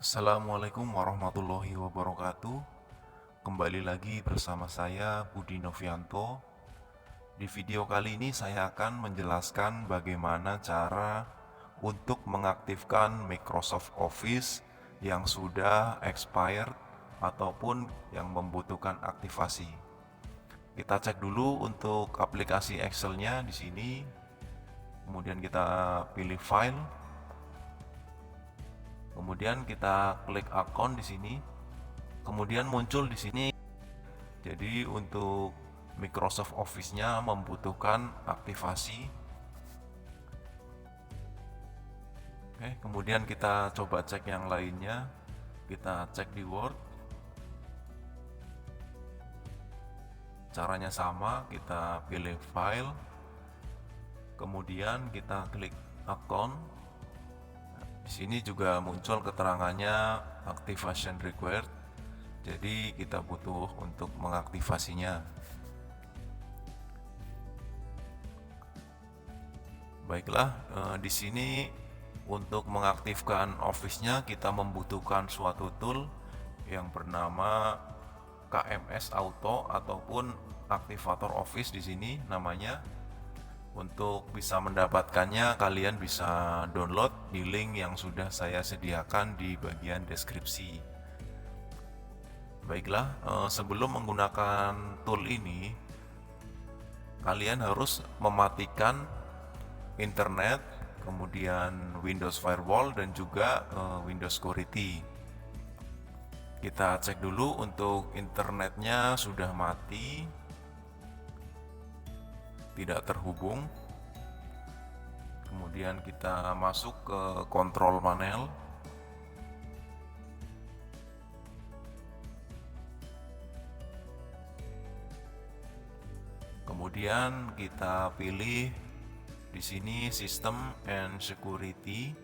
Assalamualaikum warahmatullahi wabarakatuh. Kembali lagi bersama saya Budi Novianto. Di video kali ini saya akan menjelaskan bagaimana cara untuk mengaktifkan Microsoft Office yang sudah expired ataupun yang membutuhkan aktivasi. Kita cek dulu untuk aplikasi Excel-nya di sini. Kemudian kita pilih file. Kemudian kita klik akun di sini. Kemudian muncul di sini. Jadi untuk Microsoft Office-nya membutuhkan aktivasi. Oke, kemudian kita coba cek yang lainnya. Kita cek di Word. Caranya sama, kita pilih file. Kemudian kita klik akun. Di sini juga muncul keterangannya activation required. Jadi kita butuh untuk mengaktifasinya. Baiklah, di sini untuk mengaktifkan Office-nya kita membutuhkan suatu tool yang bernama KMS Auto ataupun aktivator Office di sini namanya. Untuk bisa mendapatkannya kalian bisa download di link yang sudah saya sediakan di bagian deskripsi. Baiklah, sebelum menggunakan tool ini, kalian harus mematikan internet, kemudian Windows Firewall dan juga Windows Security. Kita cek dulu untuk internetnya sudah mati, tidak terhubung. Kemudian kita masuk ke control panel. Kemudian kita pilih di sini System and Security.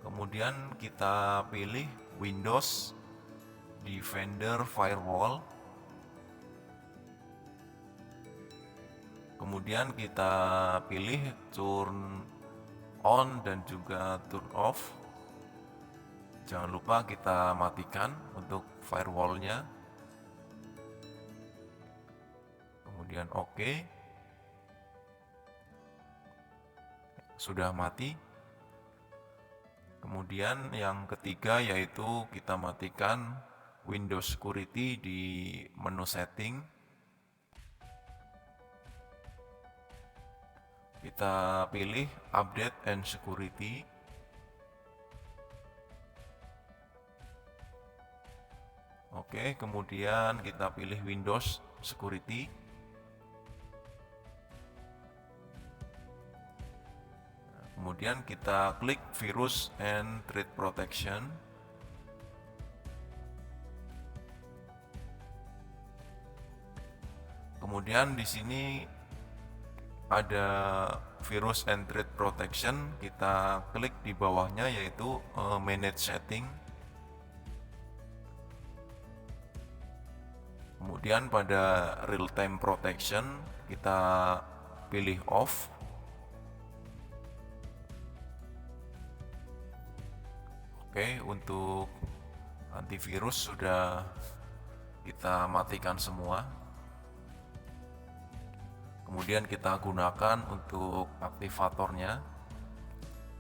Kemudian kita pilih Windows Defender Firewall. Kemudian kita pilih turn on dan juga turn off. Jangan lupa kita matikan untuk firewallnya. Kemudian OK. Sudah mati. Kemudian yang ketiga yaitu kita matikan Windows Security di menu setting. Kita pilih Update and Security. Oke, kemudian kita pilih Windows Security. Kemudian kita klik Virus and Threat Protection. Kemudian di sini ada Virus and Threat Protection, kita klik di bawahnya yaitu Manage Setting. Kemudian pada Real Time Protection kita pilih Off. Oke, untuk antivirus sudah kita matikan semua. Kemudian kita gunakan untuk aktivatornya.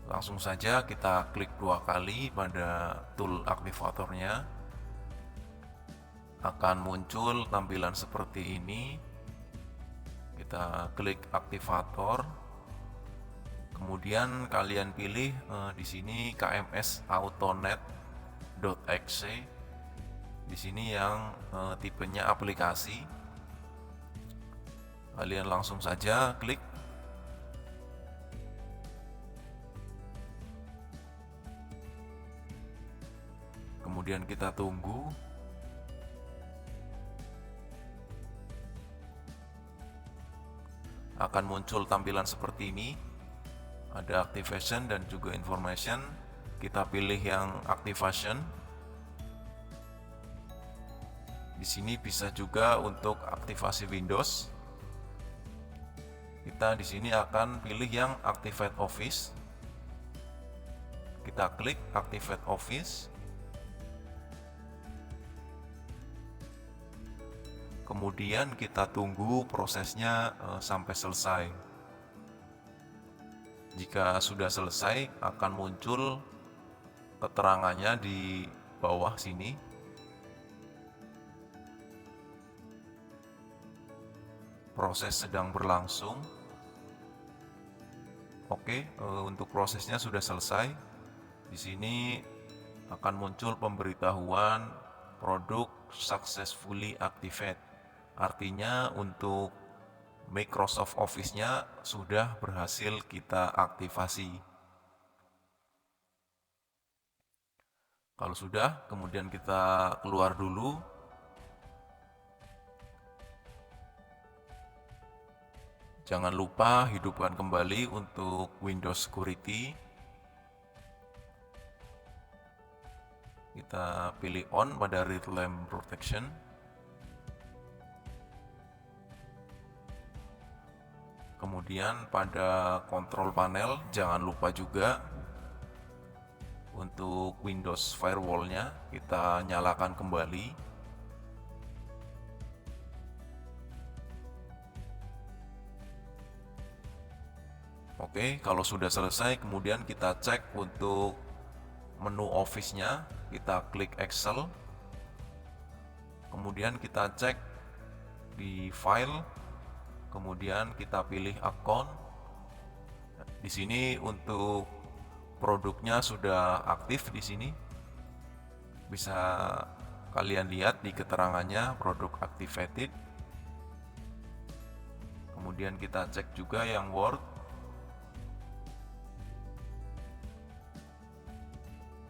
Langsung saja kita klik 2 kali pada tool aktivatornya. Akan muncul tampilan seperti ini. Kita klik aktivator. Kemudian kalian pilih di sini KMS Autonet.exe. Di sini yang tipenya aplikasi. Kalian langsung saja klik. Kemudian kita tunggu. Akan muncul tampilan seperti ini. Ada activation dan juga information. Kita pilih yang activation. Di sini bisa juga untuk aktivasi Windows. Kita di sini akan pilih yang Activate Office. Kita klik Activate Office. Kemudian kita tunggu prosesnya sampai selesai. Jika sudah selesai, akan muncul keterangannya di bawah sini. Proses sedang berlangsung. Oke, untuk prosesnya sudah selesai. Di sini akan muncul pemberitahuan produk successfully activate. Artinya untuk Microsoft Office-nya sudah berhasil kita aktifasi. Kalau sudah, kemudian kita keluar dulu. Jangan lupa hidupkan kembali untuk Windows Security. Kita pilih on pada Read Lamp Protection. Kemudian pada kontrol panel jangan lupa juga untuk Windows Firewall-nya kita nyalakan kembali. Oke, kalau sudah selesai kemudian kita cek untuk menu Office-nya, kita klik Excel. Kemudian kita cek di File. Kemudian kita pilih account. Di sini untuk produknya sudah aktif di sini. Bisa kalian lihat di keterangannya produk activated. Kemudian kita cek juga yang Word.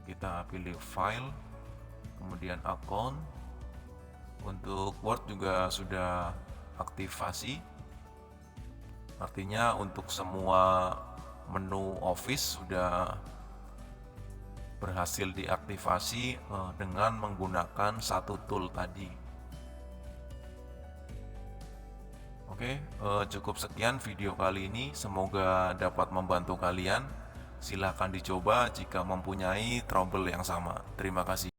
Kita pilih file, kemudian account. Untuk Word juga sudah aktivasi. Artinya untuk semua menu Office sudah berhasil diaktifasi dengan menggunakan satu tool tadi. Oke, cukup sekian video kali ini. Semoga dapat membantu kalian. Silahkan dicoba jika mempunyai trouble yang sama. Terima kasih.